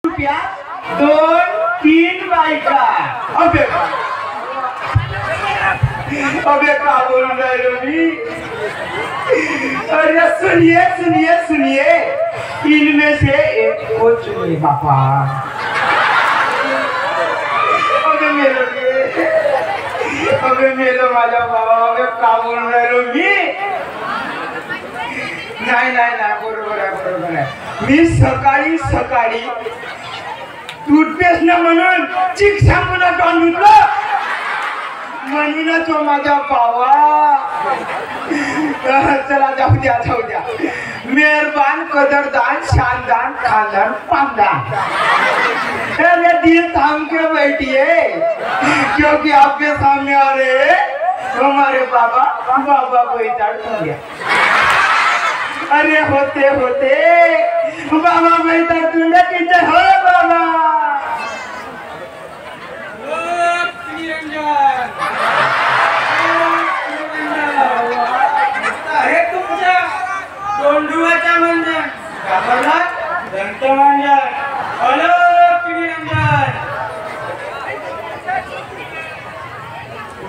रुपया 2-3 बायका अबे क्या बोल रहे हो मी? अरे सुनिए सुनिए सुनिए, इनमें से एक को चुनिए पापा। अबे मेरे माझा बाबा अबे क्या बोल रहे हो मी? नाही नाही नाही, बरोबर आहे। मी सकाळी सकाळी टूथपेस्ट न म्हणून चिक शॅम्पूला तोंड धुतलं म्हणूनच तो माझा बाबा। चला जाऊ द्या। मेहरबान, कदरदान, शानदान, खानदान, पानदान। अरे दिल थाम के बैठिए, क्योंकि आपके सामने आ रहे हमारे बाबा बैठा गया। अरे होते बाबा बैठा तुंडे किधर हो बाबा? दोंडुवाचा मंजन घाबरला दंत मंजन हॅलो किरंजन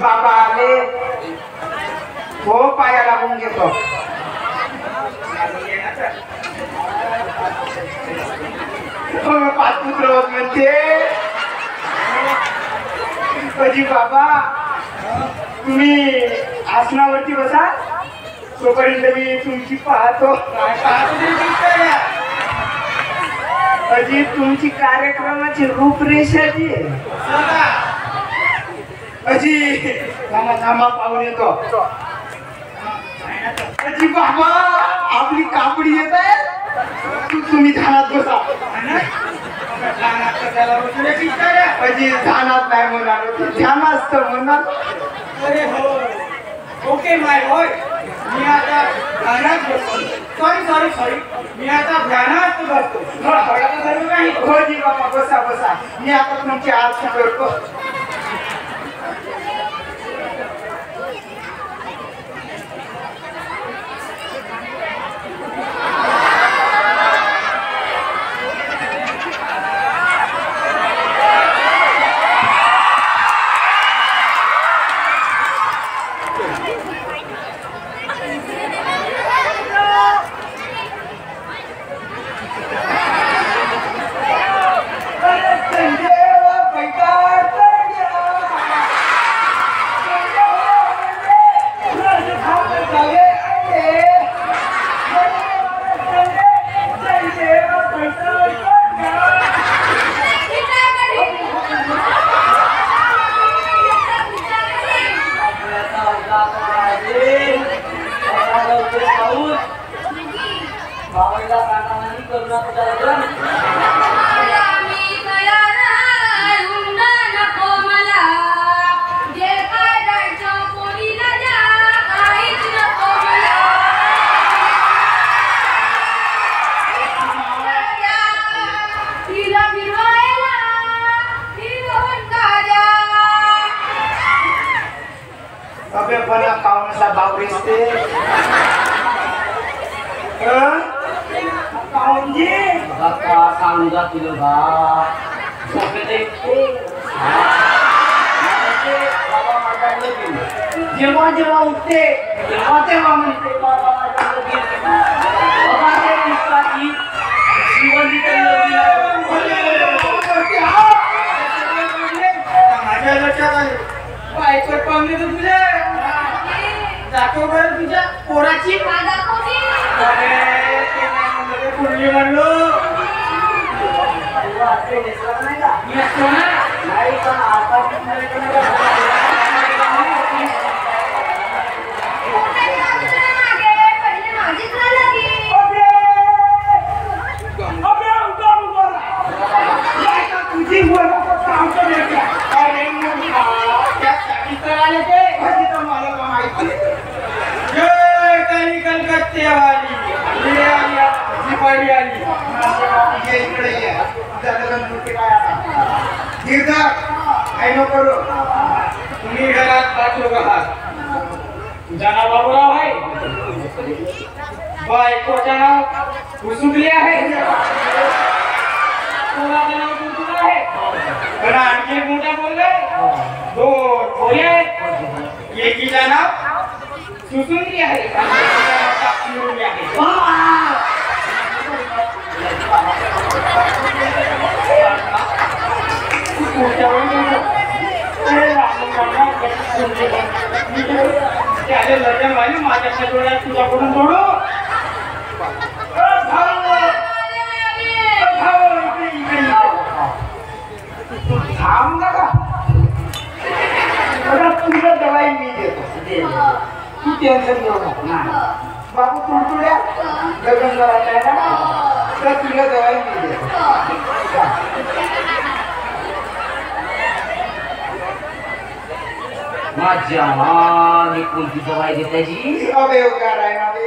बाबा आले हो, पाया लागून घेतो। पाच पुत्र होत म्हणते अजी बाबा, तुम्ही आसनावरती बसा, तोपर्यंत मी तुमची पाहतो। अजी तुमची कार्यक्रमाची रूपरेषा जी अजी थांबा पाहून येतो। अजी बाबा आपली कापडी येत आहे, तुम्ही ध्यानात बसा। अजी ध्यानात नाही म्हणणार, ध्यानात म्हणणार। अरे हो, ओके माय बॉय, मी आता ध्यानात बसतो। सॉरी मी आता ध्यानात बसतो। हो जी बाबा, बसा। मी आता तुमची आरती करतो। अबे बना काउनसा बावरिस्ते काउन जी बाप्पा सांगा तुला बा सगळे बाबा माझा लगीन जेव्हा उठते तेव्हा म्हणते बाबा माझा लगीन बाबा ते निष्ठाची जीवन माझ्या लक्षात आले बायको पाहुणे तर तुझ्या जातो बरं तुझ्या पोराची कुठली म्हणलो नाही पण आता कलकत्ते वाली तुम्ही घरात पाच लोक आहात, तुझं नाव बाबूराव आहे, बायकोचं नाव उसुकली आहे, मुलीचं नाव सुसुंदी आहे. मुली आहे. त्याला लग्न व्हायला माझ्या डोळ्यात तुझ्याकडून जोडू. थांब नका. तुला दवाई मी देतो. तू टेन्शन घेऊ नको. बाबू तुडतुड्या लग्न करायचं आहे ना, तर तुला दवाई मी देतो. माझ्या माने कोणती दवाई देतायची? अबे उगार आहे ना बे.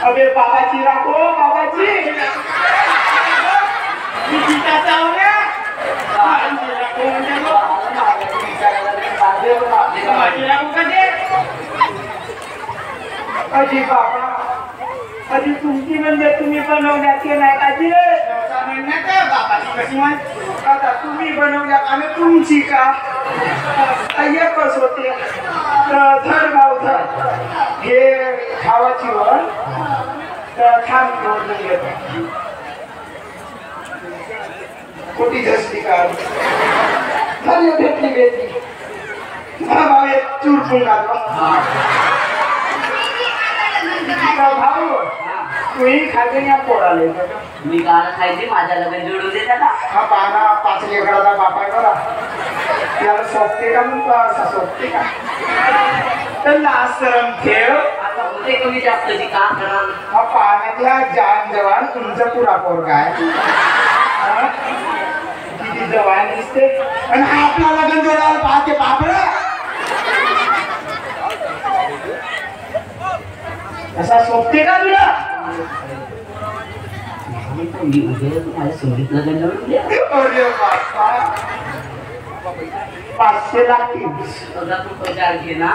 अबे बाबाची राखो बाबाची. अजी बाबा अजी तुमची म्हणजे तुम्ही बनवण्यात नाही काजी. आता तुम्ही बनवल्यात आणि तुमची का एकच होते. धर भाऊ धर. हे खावाची वर छान निवडून येतो. कुठे झसली का भेटली भेटली. भाऊ एक चुरपून घातला. भाऊ तूही खाते या पोराले. मी गाणं खायचे माझ्या लग्न जोडून दे त्याला. हा पाना 5 लेकराचा बापा करा. त्याला सोपते का मग असं सोपते का. तर लासरम ठेव. आता होते कमी जास्त ती का करणार. हा पाण्यातला जान जवान तुमचा पुरा पोरगा आहे. किती जवान दिसते आणि हा आपला लग्न जोडायला पाहते बापड. असा सोपते का तुला. माझ्या संगीत लग्न जोडून दे. अरे बापा 500 लागतील. तू प्रचार घे ना.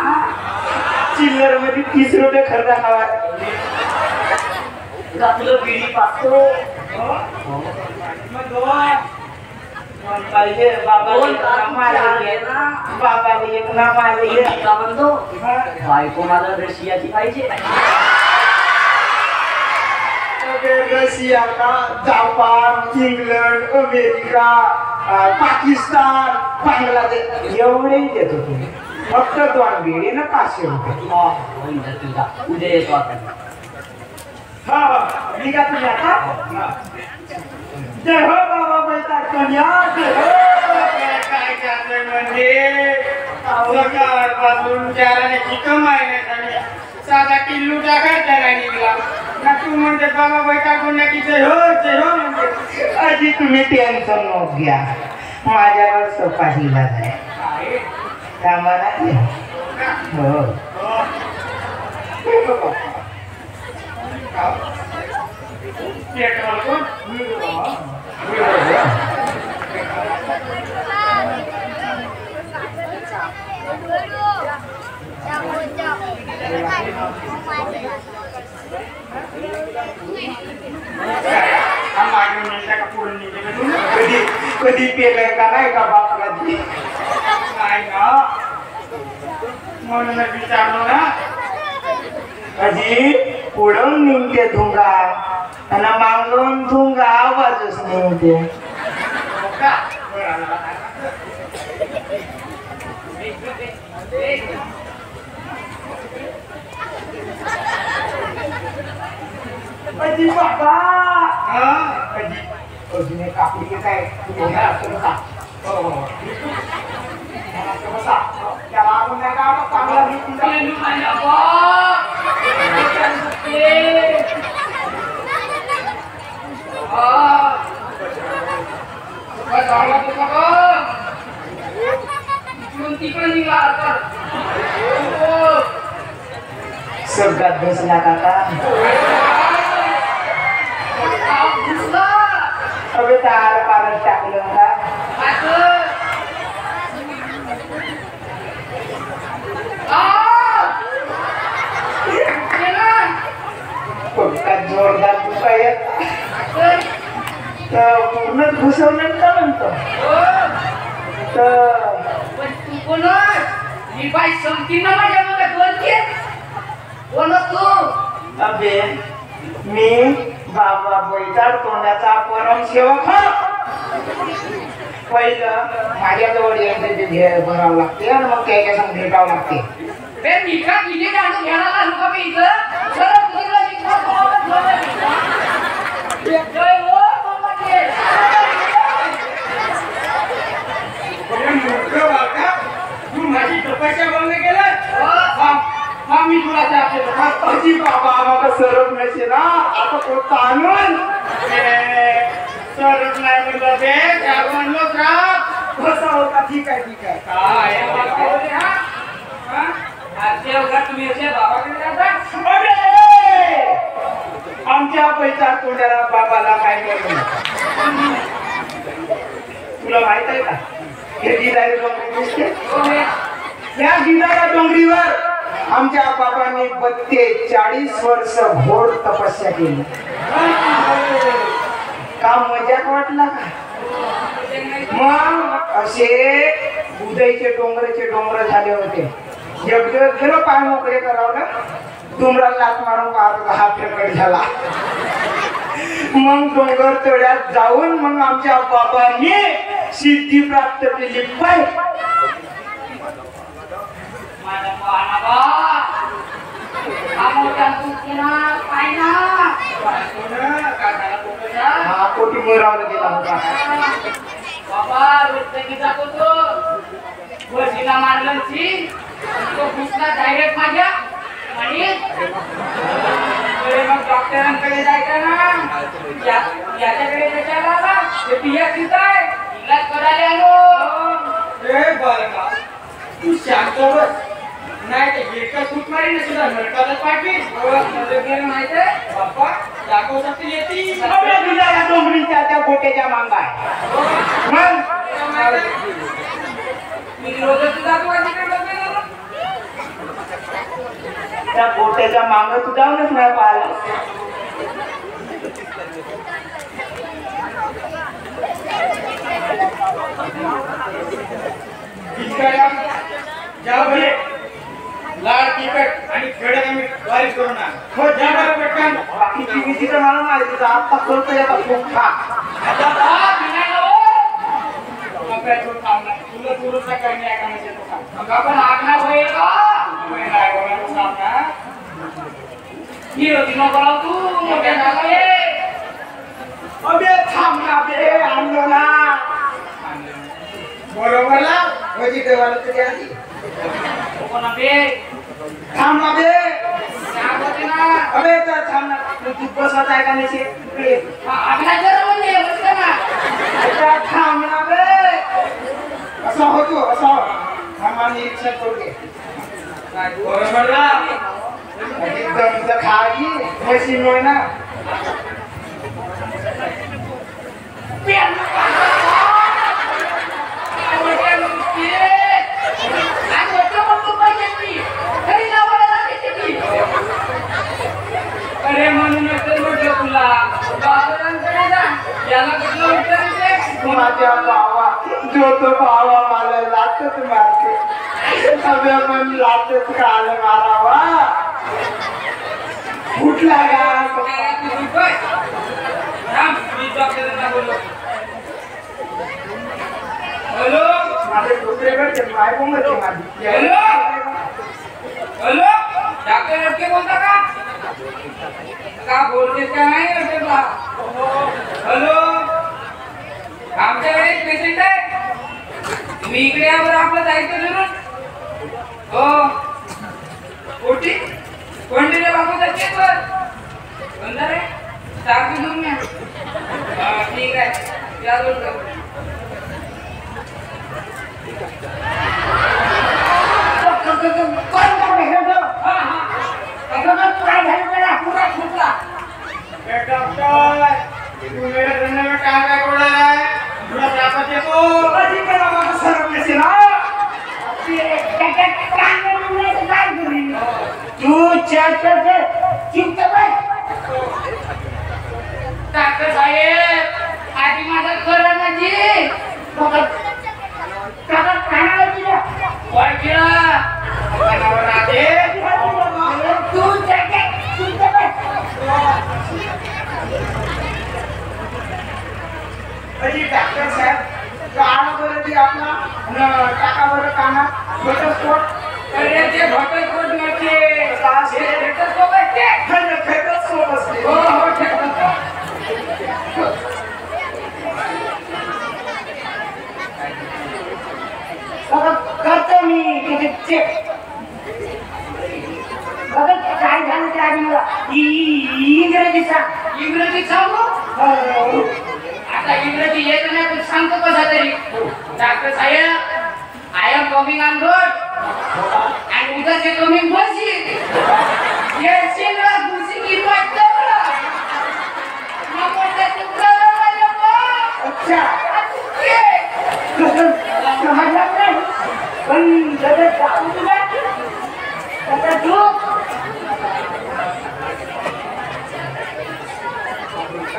चिल्लर मध्ये 30 रुपये खर्च हवा. तुला बिडी पाहतो पाहिजे बाबाला एक नाम आले. का म्हणतो बायको मला रशियाची पाहिजे. रशिया का Japan England America Pakistan Bangladesh एवढेही देतो तुम्ही. फक्त 2 बिडी ना 500 रुपये. उद्या येतो आता. हा निघा तुम्ही आता. जय हो बाबा बैठा कन्या. जय हो. काय चाललंय म्हणजे सकाळपासून चाराण्याची कमाई नाही झाली. साधा किल्लू टाकायचा नाही निघला ना. तू म्हणते बाबा बैठा कोणाची जय हो म्हणते. अजी तुम्ही टेन्शन नको घ्या. माझ्यावर सोपा इलाज आहे. कामाला घ्या. हो पेट्रोल कोण कधी कधी पेलंय का नाही का बापाला. नाही ना म्हणून विचारलो ना. अजी पुढून निघते धुंगा आणि मागून धुंगा आवाजच निघते. अजी बाबा अजी अजून एक कापडी येत आहे. तुम्ही बसा. बसा. त्याला आपण नाही का चांगला सगळ्यात बसला काका. अबे तार पारच टाकलं का. जोरदार दुखा येत तर पूर्ण घुसवलं का म्हणतो. तर ही बाई समती ना माझ्या मग बोलते बोल तू अबे मी बाबा बैताड तोंडाचा परम सेवक पहिलं माझ्याजवळ यायचं भरावं लागते आणि मग त्याच्या संग भेटावं लागते बे मिठा किती जाणून घ्यायला लागलो का मी इथं चला तुला जय हो बाबाजी तू माझी तपस्या बंद केलं मी तुला अजी बाबा आम्हाला सरप नसे ना आता कोणता आणून सरच नाही म्हणलं बे त्या म्हणलोच रात कसा होता ठीक आहे काय तुम्ही बाबाकडे आमच्या पैसा तोंडाला बाबाला काय करू तुला माहित आहे का हे गिदारी डोंगरी दिसते या गिदाऱ्या डोंगरीवर आमच्या बाबांनी 42 वर्ष घोर तपस्या केली का मजाक वाटला का मग असे उदयचे डोंगर झाले होते एक दिवस गेलो पाय मोकळे करावं डोंगराला लात मारून पाहत हा प्रकट झाला मग डोंगर तोड्यात जाऊन मग आमच्या बाबांनी सिद्धी प्राप्त केली पाय हा कोटी मोरावर गेला होता बाबा रोज जातो तो वजीला मारलं तो घुसला डायरेक्ट माझ्या आणि मग डॉक्टरांकडे जायचं ना याच्याकडे विचारला आला ते पिया तिथं आहे इलाज करायला आलो तू शांत बस नाही ते गेटचा फूट मारी ना सुद्धा नरकाला पाठवीस माहित आहे बाप्पा दाखवू शकते येते डोंगरीच्या त्या गोट्याच्या मांगा आहे मग मी रोजच जातो त्या गोट्याच्या मांग तू जाऊनच नाही पाहिलं जाऊ बरे लाड तिखट आणि खडक आम्ही वारीस करू ना हो जा बरं पटकन बाकीची विधी तर मला माहिती आता करतो याचा खूप खा तुला दुरुस्त करणे आपण आगणार होईल का ही होती नको तू मोठ्या अबे थांब ना बे आणलो ना बरोबर ना वजी देवाला तरी आली कोणा बे थांब ना बे होते ना अबे तर थांब ना तू बसत आहे का नाही तिकडे आगणार जरा म्हणजे बसत ना थांब ना बे असं होतो असं थांबा निरीक्षण करू दे बरोबर ना एकदम तर खाली मशीन होय ना अरे म्हणूनच तर म्हटलं तुला डॉक्टरांकडे जा याला कुठलं विचारायचं माझ्या भावा जो तो भावा मला लाटच मारते अबे पण लाटच काल मारावा कुठला हॅलो माझे दुसरेकडे माय बोंगची माझी हॅलो हॅलो डॉक्टर अटके बोलता का बोलते का नाही हॅलो आमच्याकडे एक पेशंट आहे तुम्ही इकडे यावर आपलं जायचं जरूर हो कोटी कोणती रे बाबू त्याचे वर बंद रे टाकी घेऊन या ठीक आहे या लवकर डॉक्टर साहेब आधी माझं खरं म्हणजे दवाखान्यावर राहते तू अरे डॉक्टर साहेब काना बरं ती आपला टाका बरं काना घटस्फोट अरे ते घटस्फोट नसते घटस्फोट असते घटस्फोट असते हो हो घटस्फोट करतो मी तिथे चेक काय झालं ते आधी मला इंग्रजी सांग इंग्रजी सांगू आता इंग्रजी येत नाही पण सांगतो कसा तरी डॉक्टर साहेब I am coming on road आणि उद्या से कमिंग बसी ये सिंगला गुसी की वाटतं मला तुला अच्छा अच्छा समजलं नाही पण जरा जाऊ तुला आता तू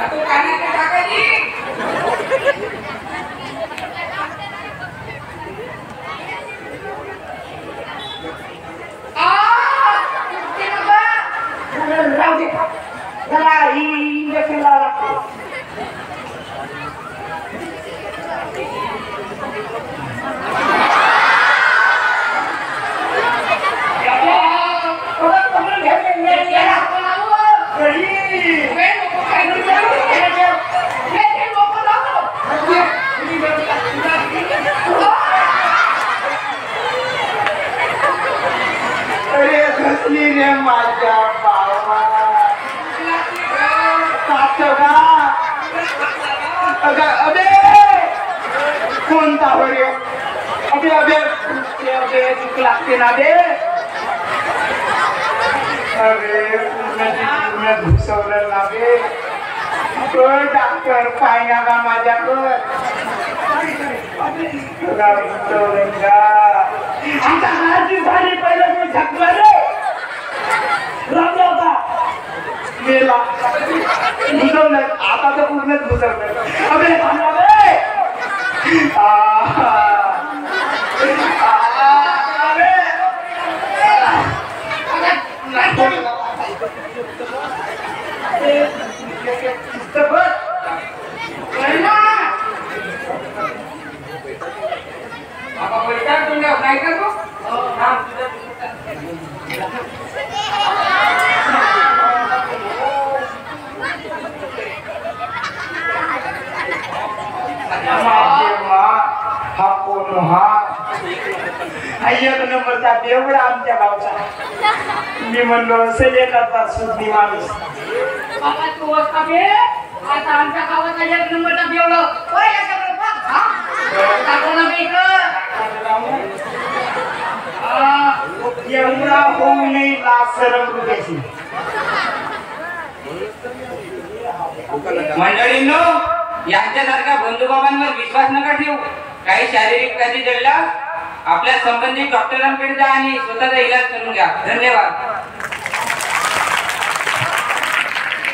तू कानात टाकायची राहू दे त्याला ही इंजेक्शन लागतो अरे घसली रे माझ्या बाबा अबे कोणता बरे अबे अबे अबे चूक लागते ना बे अरे पूर्ण घुसवलं ना बे डॉक्टर पाहिना का माझ्याकडं आता माझी झाली पहिलं मी झकला रे रामला होता मेला घुसवलं आता तर पूर्णच घुसवलं अबे थांबा बे काय करू हा कोण हा एक नंबरचा बेवडा आमच्या गावचा मी म्हणलो असेल एखादा सुद्धी माणूस आता तू असता बे आता आमच्या गावाचा एक नंबरचा बेवडा ओय याच्याकडे बघ हा टाकू ना बे इकडं एवढा होऊ नये लासरम रुपयाची मंडळींनो यांच्यासारख्या बंधुबाबांवर विश्वास नका ठेवू. काही शारीरिक व्याधी जडल्यास आपल्या संबंधित डॉक्टरांकडे जा आणि स्वतःचा इलाज करून घ्या. धन्यवाद.